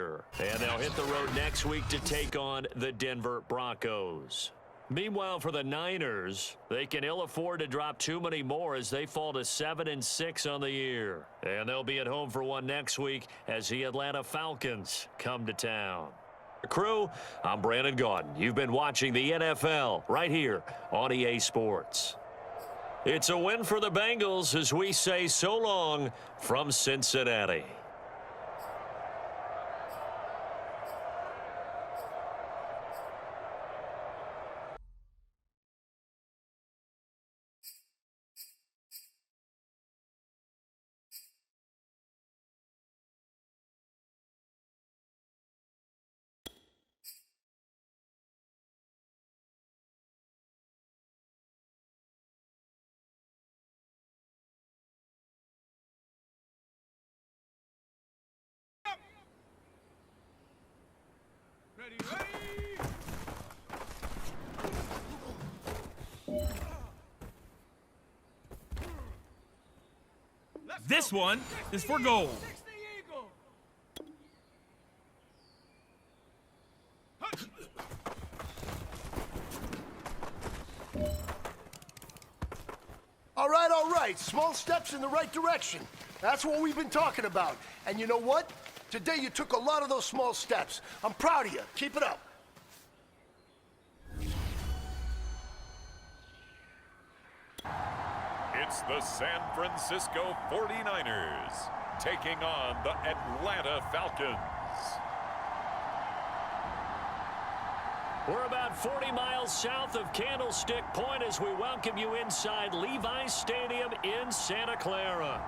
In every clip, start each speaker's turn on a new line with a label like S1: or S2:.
S1: year. And they'll hit the road next week to take on the Denver Broncos. Meanwhile, for the Niners, they can ill afford to drop too many more as they fall to 7-6 on the year. And they'll be at home for one next week as the Atlanta Falcons come to town. Crew, I'm Brandon Gaudin. You've been watching the NFL right here on EA Sports. It's a win for the Bengals as we say so long from Cincinnati.
S2: This one is for goal.
S3: All right. Small steps in the right direction. That's what we've been talking about. And you know what? Today you took a lot of those small steps. I'm proud of you. Keep it up.
S4: It's the San Francisco 49ers taking on the Atlanta Falcons.
S1: We're about 40 miles south of Candlestick Point as we welcome you inside Levi's Stadium in Santa Clara.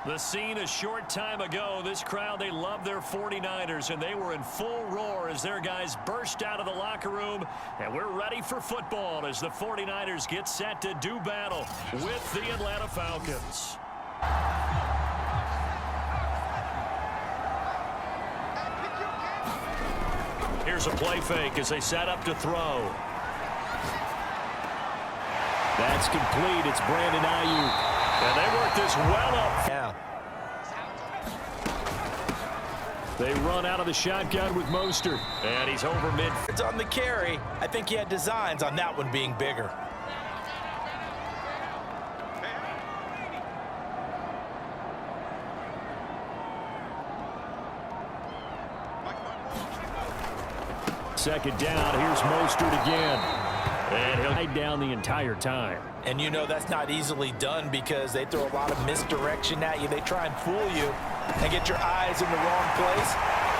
S1: The scene a short time ago, this crowd, they love their 49ers, and they were in full roar as their guys burst out of the locker room. And we're ready for football as the 49ers get set to do battle with the Atlanta Falcons. Here's a play fake as they set up to throw. That's complete. It's Brandon Ayuk. And they work this well up. Yeah. They run out of the shotgun with Mostert. And he's over mid.
S5: It's on the carry. I think he had designs on that one being bigger.
S1: Second down. Here's Mostert again. And he'll hide down the entire time.
S5: And you know that's not easily done because they throw a lot of misdirection at you. They try and fool you and get your eyes in the wrong place.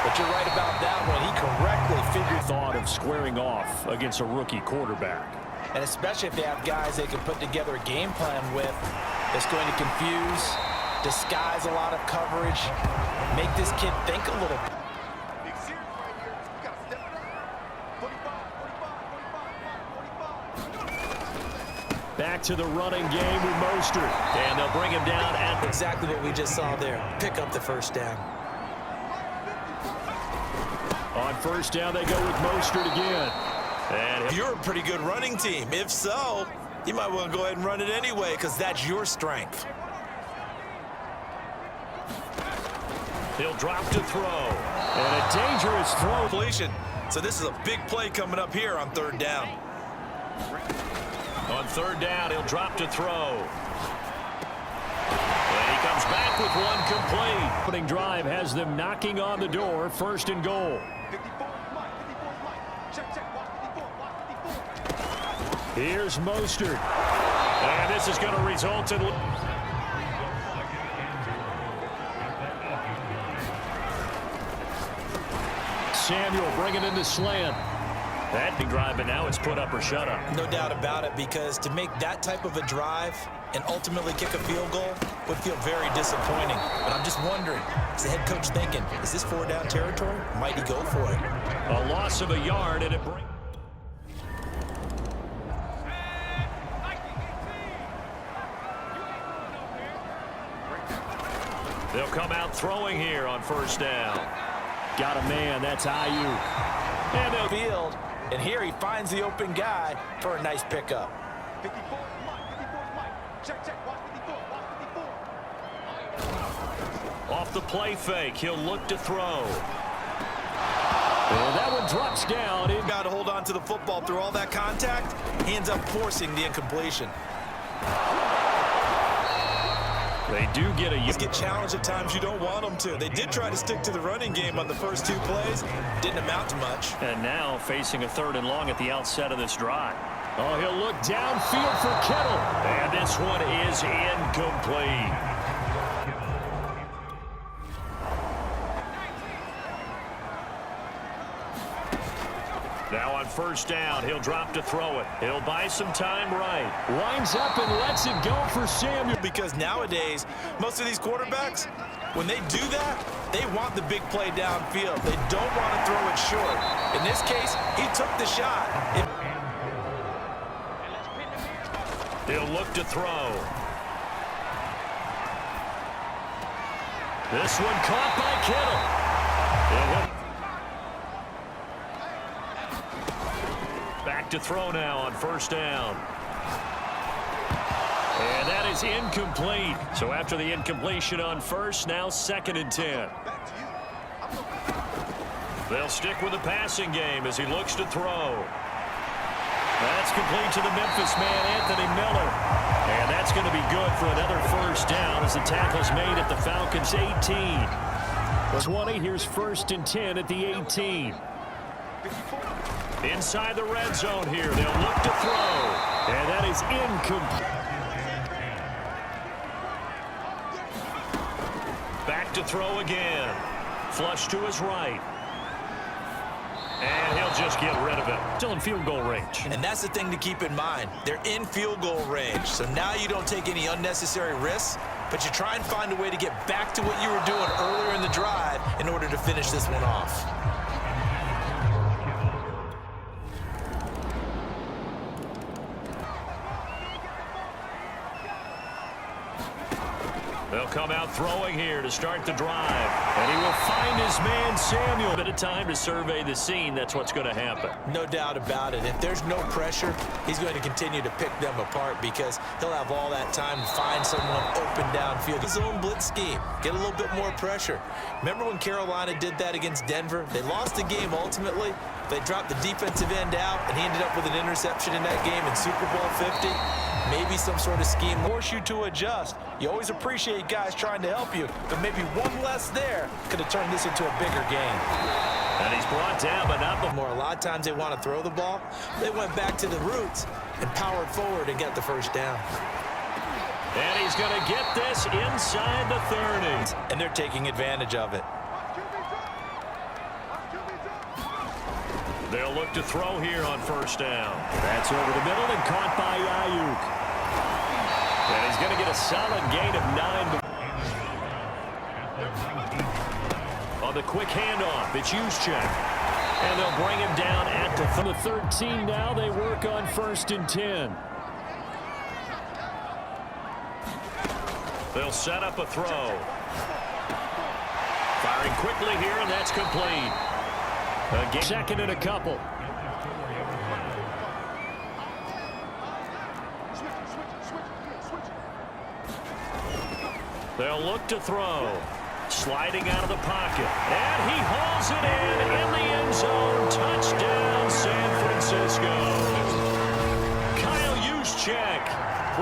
S5: But you're right about that one. He correctly figured
S1: thought of squaring off against a rookie quarterback.
S5: And especially if they have guys they can put together a game plan with that's going to confuse, disguise a lot of coverage, make this kid think a little bit.
S1: Back to the running game with Mostert. And they'll bring him down at
S5: exactly what we just saw there. Pick up the first down.
S1: On first down, they go with Mostert again. And
S5: you're a pretty good running team. If so, you might want to go ahead and run it anyway because that's your strength.
S1: He'll drop to throw. And a dangerous throw.
S5: Completion. So this is a big play coming up here on third down.
S1: On third down, he'll drop to throw. And he comes back with one complete. Opening drive has them knocking on the door, first and goal. Here's Mostert. And this is going to result in... Samuel bringing in the slant. That big drive, but now it's put up or shut up.
S5: No doubt about it, because to make that type of a drive and ultimately kick a field goal would feel very disappointing. But I'm just wondering, is the head coach thinking, is this four-down territory? Might he go for it?
S1: A loss of a yard, and it brings... They'll come out throwing here on first down. Got a man, that's Ayuk.
S5: And they'll field. And here he finds the open guy for a nice pickup.
S1: Off the play fake, he'll look to throw. and drops down.
S5: Got to hold on to the football through all that contact. He ends up forcing the incompletion.
S1: They do get a...
S5: Get challenged at times you don't want them to. They did try to stick to the running game on the first 2 plays. Didn't amount to much.
S1: And now facing a 3rd and long at the outset of this drive. Oh, he'll look downfield for Kittle. And this one is incomplete. Now on 1st down, he'll drop to throw it. He'll buy some time right. Winds up and lets it go for Samuel.
S5: Because nowadays, most of these quarterbacks, when they do that, they want the big play downfield. They don't want to throw it short. In this case, he took the shot.
S1: He'll look to throw. This one caught by Kittle. Back to throw now on 1st down. And that is incomplete. So after the incompletion on 1st, now 2nd and 10. They'll stick with the passing game as he looks to throw. That's complete to the Memphis man, Anthony Miller. And that's going to be good for another 1st down as the tackle's made at the Falcons' 18. 20, here's 1st and 10 at the 18. Inside the red zone here. They'll look to throw. And that is incomplete. Back to throw again. Flush to his right. And he'll just get rid of it. Still in field goal range.
S5: And that's the thing to keep in mind. They're in field goal range. So now you don't take any unnecessary risks, but you try and find a way to get back to what you were doing earlier in the drive in order to finish this one off.
S1: They'll come out throwing here to start the drive. And he will find his man, Samuel. A bit of time to survey the scene. That's what's going to happen.
S5: No doubt about it. If there's no pressure, he's going to continue to pick them apart because he'll have all that time to find someone open downfield. His own blitz scheme. Get a little bit more pressure. Remember when Carolina did that against Denver? They lost the game ultimately. They dropped the defensive end out, and he ended up with an interception in that game in Super Bowl 50. Maybe some sort of scheme force you to adjust. You always appreciate guys trying to help you, but maybe one less there could have turned this into a bigger game.
S1: And he's brought down, but not before.
S5: A lot of times they want to throw the ball. They went back to the roots and powered forward and got the 1st down.
S1: And he's going to get this inside the 30.
S5: And they're taking advantage of it.
S1: They'll look to throw here on 1st down. That's over the middle and caught by Ayuk. And he's going to get a solid gain of 9. On the quick handoff, it's Juszczyk. And they'll bring him down at the 13 now. They work on 1st and 10. They'll set up a throw. Firing quickly here, and that's complete. Again, 2nd and a couple. They'll look to throw. Sliding out of the pocket. And he hauls it in the end zone. Touchdown, San Francisco. Kyle Juszczyk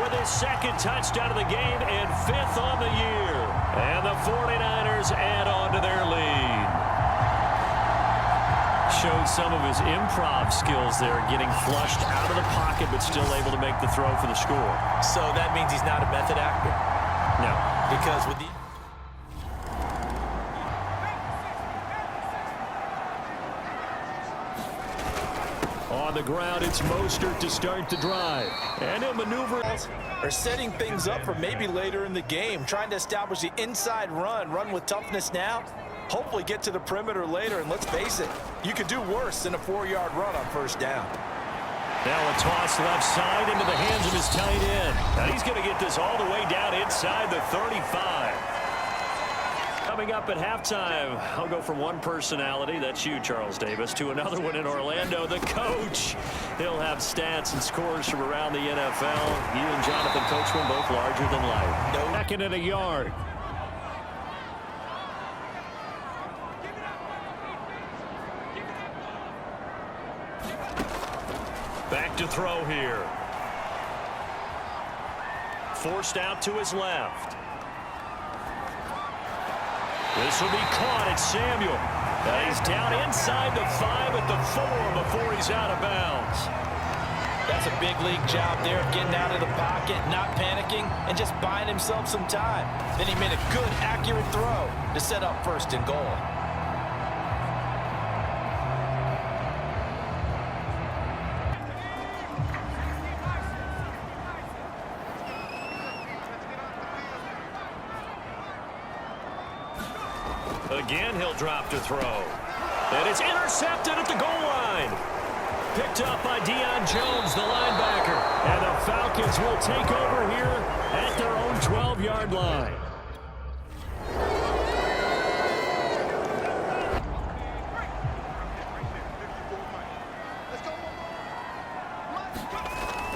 S1: with his 2nd touchdown of the game and 5th on the year. And the 49ers add on to their lead. Showed some of his improv skills there, getting flushed out of the pocket but still able to make the throw for the score.
S5: So that means he's not a method actor?
S1: No.
S5: Because with the...
S1: On the ground, it's Mostert to start the drive. And he'll maneuver.
S5: Are setting things up for maybe later in the game, trying to establish the inside run with toughness now. Hopefully get to the perimeter later, and let's face it, you could do worse than a 4-yard run on 1st down.
S1: Now a toss left side into the hands of his tight end. Now he's going to get this all the way down inside the 35. Coming up at halftime, I'll go from one personality, that's you, Charles Davis, to another one in Orlando, the coach. He'll have stats and scores from around the NFL. You and Jonathan Coachman both larger than life. 2nd and a yard. Back to throw here. Forced out to his left. This will be caught at Samuel. And he's down inside the 5 at the 4 before he's out of bounds.
S5: That's a big league job there of getting out of the pocket, not panicking, and just buying himself some time. Then he made a good, accurate throw to set up 1st and goal.
S1: Again, he'll drop to throw. And it's intercepted at the goal line. Picked up by Deion Jones, the linebacker. And the Falcons will take over here at their own 12-yard line.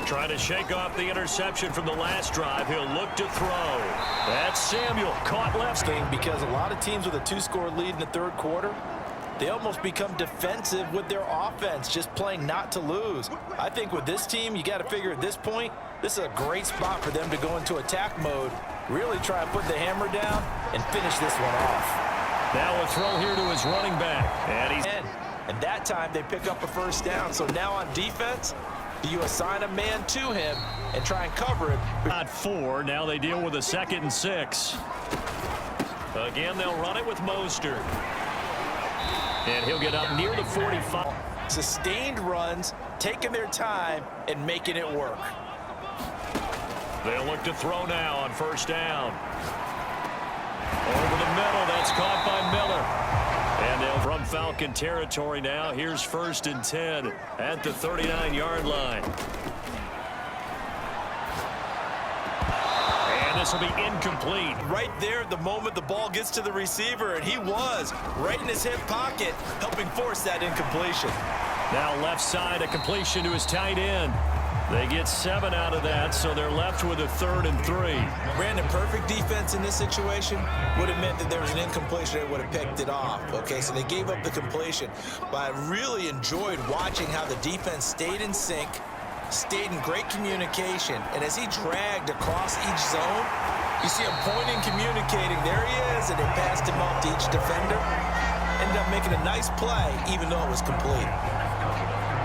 S1: Trying to shake off the interception from the last drive. He'll look to throw. That's Samuel, caught left.
S5: Because a lot of teams with a 2-score lead in the 3rd quarter, they almost become defensive with their offense, just playing not to lose. I think with this team, you got to figure at this point, this is a great spot for them to go into attack mode, really try and put the hammer down and finish this one off.
S1: Now a throw here to his running back.
S5: And that time they pick up a 1st down. So now on defense, do you assign a man to him and try and cover it?
S1: Not 4. Now they deal with a 2nd and 6. Again, they'll run it with Mostert. And he'll get up near the 45.
S5: Sustained runs, taking their time, and making it work.
S1: They'll look to throw now on 1st down. Over the middle, that's caught by Miller. And they'll from Falcon territory now. Here's 1st and 10 at the 39-yard line. And this will be incomplete.
S5: Right there at the moment the ball gets to the receiver, and he was right in his hip pocket, helping force that incompletion.
S1: Now left side, a completion to his tight end. They get 7 out of that, so they're left with a 3rd and 3.
S5: Brandon, perfect defense in this situation would have meant that there was an incompletion. They would have picked it off. Okay, so they gave up the completion. But I really enjoyed watching how the defense stayed in sync, stayed in great communication, and as he dragged across each zone, you see him pointing, communicating. There he is, and they passed him off to each defender. Ended up making a nice play, even though it was complete.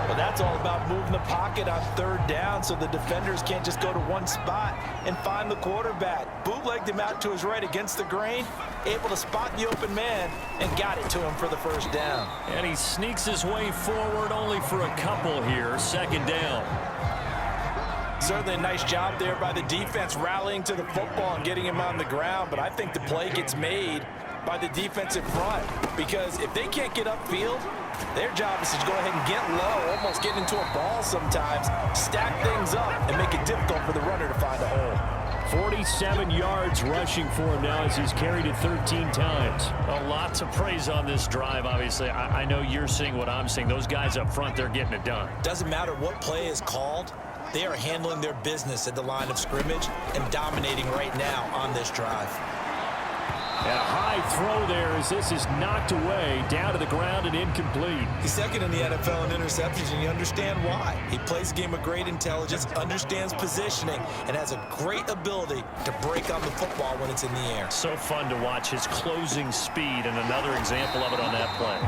S5: Well, that's all about moving the pocket on 3rd down so the defenders can't just go to one spot and find the quarterback. Bootlegged him out to his right against the grain, able to spot the open man, and got it to him for the 1st down.
S1: And he sneaks his way forward only for a couple here, 2nd down.
S5: Certainly a nice job there by the defense rallying to the football and getting him on the ground, but I think the play gets made by the defensive front because if they can't get upfield, their job is to go ahead and get low, almost get into a ball sometimes, stack things up, and make it difficult for the runner to find a hole.
S1: 47 yards rushing for him now as he's carried it 13 times. A lot to praise on this drive, obviously. I know you're seeing what I'm seeing. Those guys up front, they're getting it done.
S5: Doesn't matter what play is called. They are handling their business at the line of scrimmage and dominating right now on this drive.
S1: And a high throw there as this is knocked away, down to the ground and incomplete.
S5: He's 2nd in the NFL in interceptions, and you understand why. He plays a game with great intelligence, understands positioning, and has a great ability to break on the football when it's in the air.
S1: So fun to watch his closing speed, and another example of it on that play.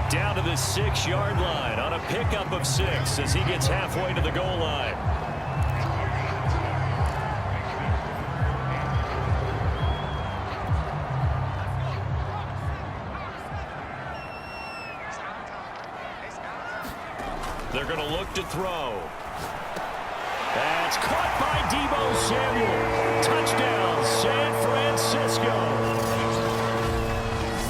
S1: Down to the 6-yard line on a pickup of 6 as he gets halfway to the goal line. They're going to look to throw. That's caught by Deebo Samuel. Touchdown, San Francisco.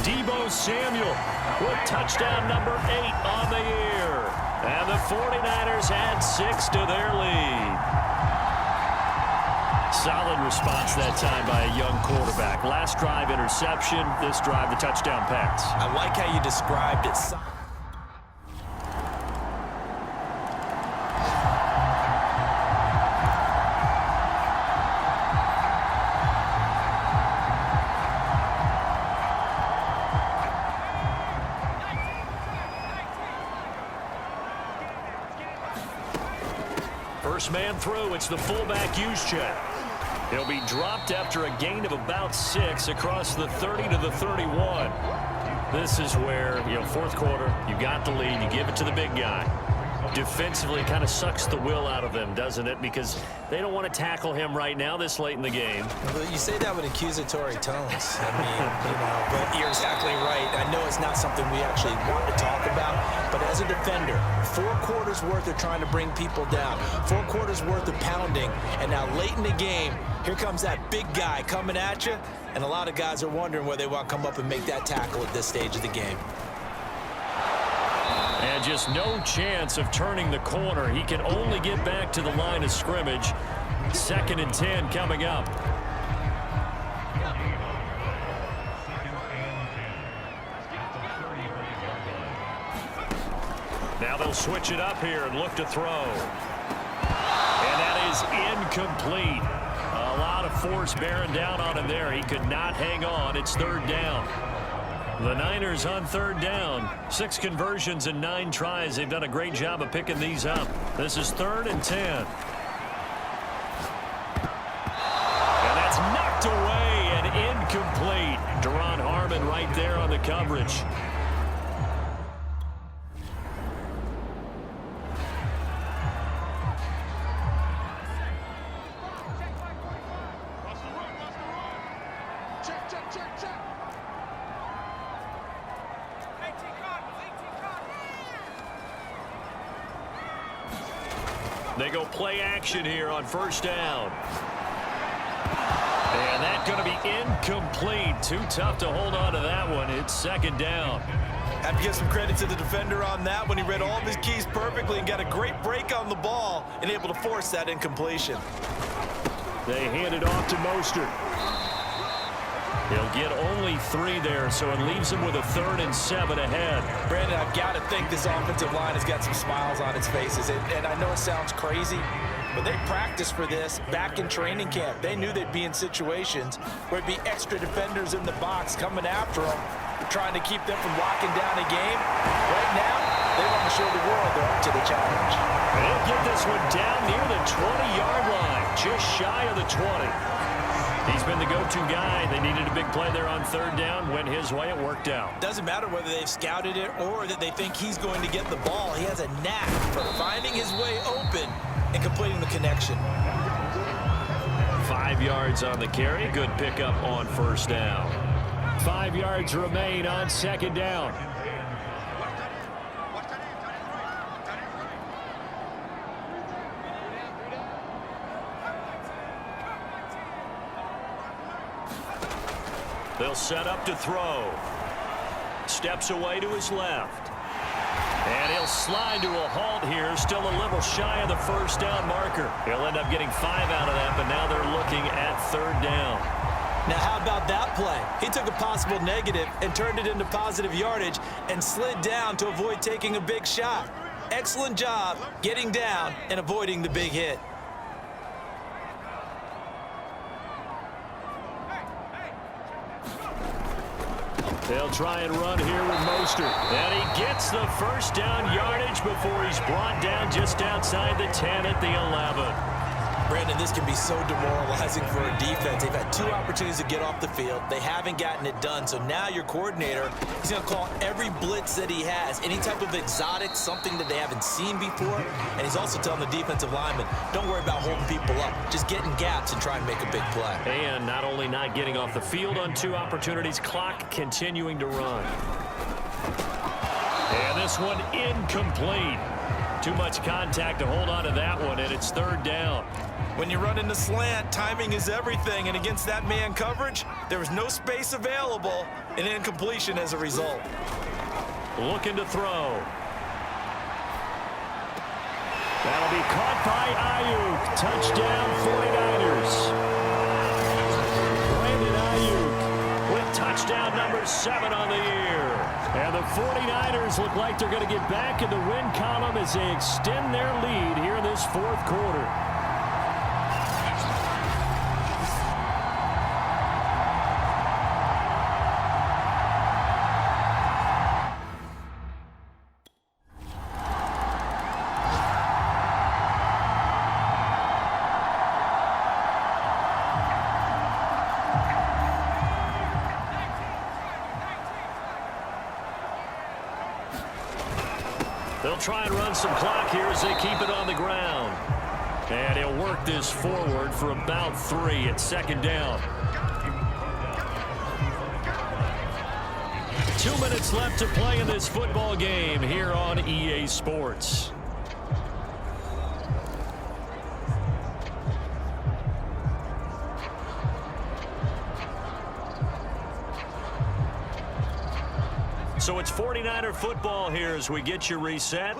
S1: Deebo Samuel with touchdown number 8 on the year. And the 49ers add 6 to their lead. Solid response that time by a young quarterback. Last drive, interception. This drive, the touchdown pass.
S5: I like how you described it.
S1: First man through, it's the fullback use check. He'll be dropped after a gain of about 6 across the 30 to the 31. This is where, fourth quarter, you got the lead, you give it to the big guy. Defensively, kind of sucks the will out of them, doesn't it? Because they don't want to tackle him right now this late in the game.
S5: Well, you say that with accusatory tones. I mean, but you're exactly right. I know it's not something we actually want to talk about, but as a defender, 4 quarters worth of trying to bring people down, 4 quarters worth of pounding, and now late in the game, here comes that big guy coming at you, and a lot of guys are wondering whether they want to come up and make that tackle at this stage of the game.
S1: And just no chance of turning the corner. He can only get back to the line of scrimmage. 2nd and 10 coming up. Now they'll switch it up here and look to throw. And that is incomplete. A lot of force bearing down on him there. He could not hang on. It's 3rd down. The Niners on 3rd down. 6 conversions and 9 tries. They've done a great job of picking these up. This is 3rd and 10. And that's knocked away and incomplete. Deron Harmon right there on the coverage. They go play action here on 1st down. And that's going to be incomplete. Too tough to hold on to that one. It's 2nd down.
S5: Have to give some credit to the defender on that one. He read all of his keys perfectly and got a great break on the ball and able to force that incompletion.
S1: They hand it off to Mostert. He'll get only 3 there, so it leaves him with a 3rd and 7 ahead.
S5: Brandon, I've got to think this offensive line has got some smiles on its faces. And I know it sounds crazy, but they practiced for this back in training camp. They knew they'd be in situations where it'd be extra defenders in the box coming after them, trying to keep them from locking down a game. Right now, they want to show the world they're up to the challenge.
S1: They'll get this one down near the 20-yard line, just shy of the 20. He's been the go-to guy. They needed a big play there on 3rd down. Went his way. It worked out.
S5: Doesn't matter whether they've scouted it or that they think he's going to get the ball. He has a knack for finding his way open and completing the connection.
S1: 5 yards on the carry. Good pickup on 1st down. 5 yards remain on 2nd down. They'll set up to throw. Steps away to his left. And he'll slide to a halt here. Still a little shy of the 1st down marker. He'll end up getting 5 out of that, but now they're looking at 3rd down.
S5: Now, how about that play? He took a possible negative and turned it into positive yardage and slid down to avoid taking a big shot. Excellent job getting down and avoiding the big hit.
S1: They'll try and run here with Mostert. And he gets the 1st down yardage before he's brought down just outside the 10 at the 11.
S5: Brandon, this can be so demoralizing for a defense. They've had 2 opportunities to get off the field. They haven't gotten it done. So now your coordinator, he's going to call every blitz that he has, any type of exotic, something that they haven't seen before. And he's also telling the defensive lineman, don't worry about holding people up. Just get in gaps and try and make a big play.
S1: And not only not getting off the field on 2 opportunities, clock continuing to run. And this one incomplete. Too much contact to hold on to that one, and it's 3rd down.
S5: When you run in the slant, timing is everything, and against that man coverage, there was no space available, and incompletion as a result.
S1: Looking to throw. That'll be caught by Ayuk. Touchdown, 49ers. Brandon Ayuk with touchdown number 7 on the year. And the 49ers look like they're going to get back in the win column as they extend their lead here in this 4th quarter. They'll try and run some clock here as they keep it on the ground. And he'll work this forward for about 3. It's second down. 2 minutes left to play in this football game here on EA Sports. So it's 49er football here as we get you reset.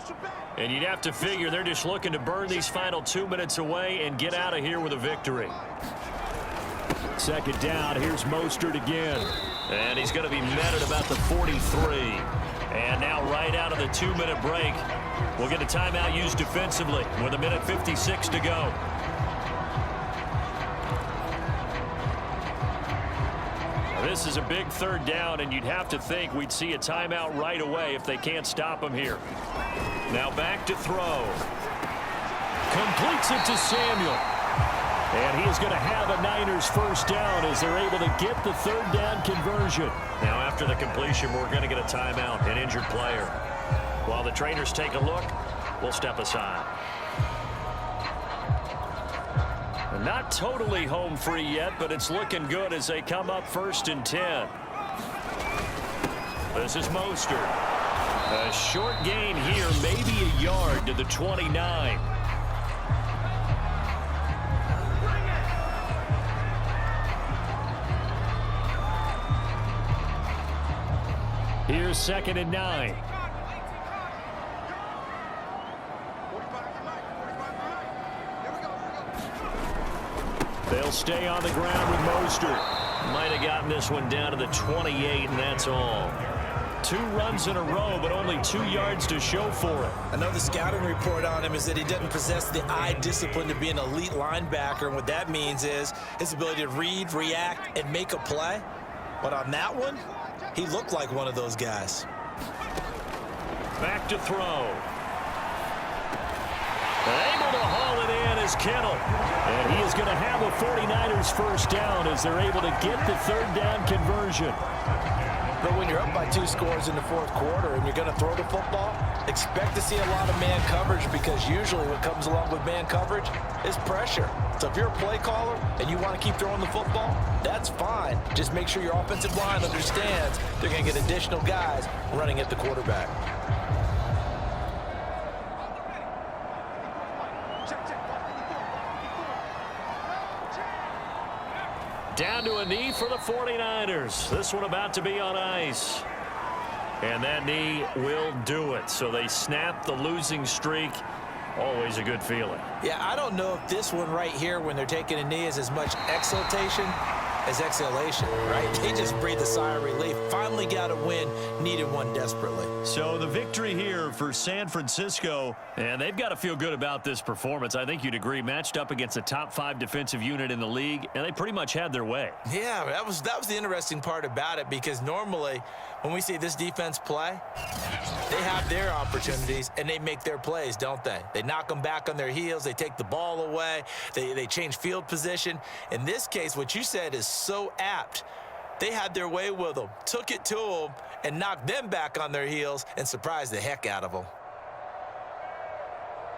S1: And you'd have to figure they're just looking to burn these final 2 minutes away and get out of here with a victory. Second down, here's Mostert again. And he's going to be met at about the 43. And now right out of the 2-minute break, we'll get a timeout used defensively with 1:56 to go. This is a big third down, and you'd have to think we'd see a timeout right away if they can't stop him here. Now back to throw. Completes it to Samuel. And he is going to have a Niners first down as they're able to get the third down conversion. Now after the completion, we're going to get a timeout, an injured player. While the trainers take a look, we'll step aside. Not totally home free yet, but it's looking good as they come up 1st and 10. This is Mostert. A short gain here, maybe a yard to the 29. Here's 2nd and 9. They'll stay on the ground with Mostert. Might have gotten this one down to the 28, and that's all. 2 runs in a row, but only 2 yards to show for it.
S5: I know the scouting report on him is that he doesn't possess the eye discipline to be an elite linebacker, and what that means is his ability to read, react, and make a play. But on that one, he looked like one of those guys.
S1: Back to throw. Able to haul it in is Kittle. And he is going to have a 49ers first down as they're able to get the third down conversion.
S5: But when you're up by 2 scores in the 4th quarter and you're going to throw the football, expect to see a lot of man coverage, because usually what comes along with man coverage is pressure. So if you're a play caller and you want to keep throwing the football, that's fine. Just make sure your offensive line understands they're going to get additional guys running at the quarterback.
S1: Down to a knee for the 49ers. This one about to be on ice. And that knee will do it. So they snap the losing streak. Always a good feeling.
S5: Yeah, I don't know if this one right here, when they're taking a knee, is as much exultation as exhalation, right? They just breathed a sigh of relief. Finally got a win. Needed one desperately.
S1: So the victory here for San Francisco, and they've got to feel good about this performance. I think you'd agree, matched up against a top 5 defensive unit in the league, and they pretty much had their way.
S5: Yeah, that was the interesting part about it, because normally when we see this defense play, they have their opportunities and they make their plays, don't they? They knock them back on their heels. They take the ball away. They change field position. In this case, what you said is so apt. They had their way with them, took it to them, and knocked them back on their heels and surprised the heck out of them.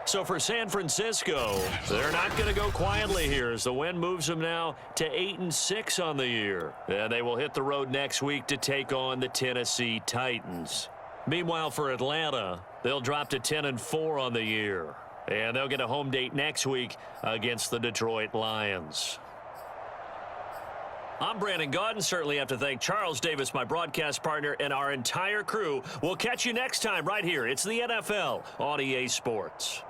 S1: So for San Francisco, they're not going to go quietly here as the win moves them now to 8-6 on the year. And they will hit the road next week to take on the Tennessee Titans. Meanwhile, for Atlanta, they'll drop to 10-4 on the year. And they'll get a home date next week against the Detroit Lions. I'm Brandon Gaudin. Certainly have to thank Charles Davis, my broadcast partner, and our entire crew. We'll catch you next time right here. It's the NFL on EA Sports.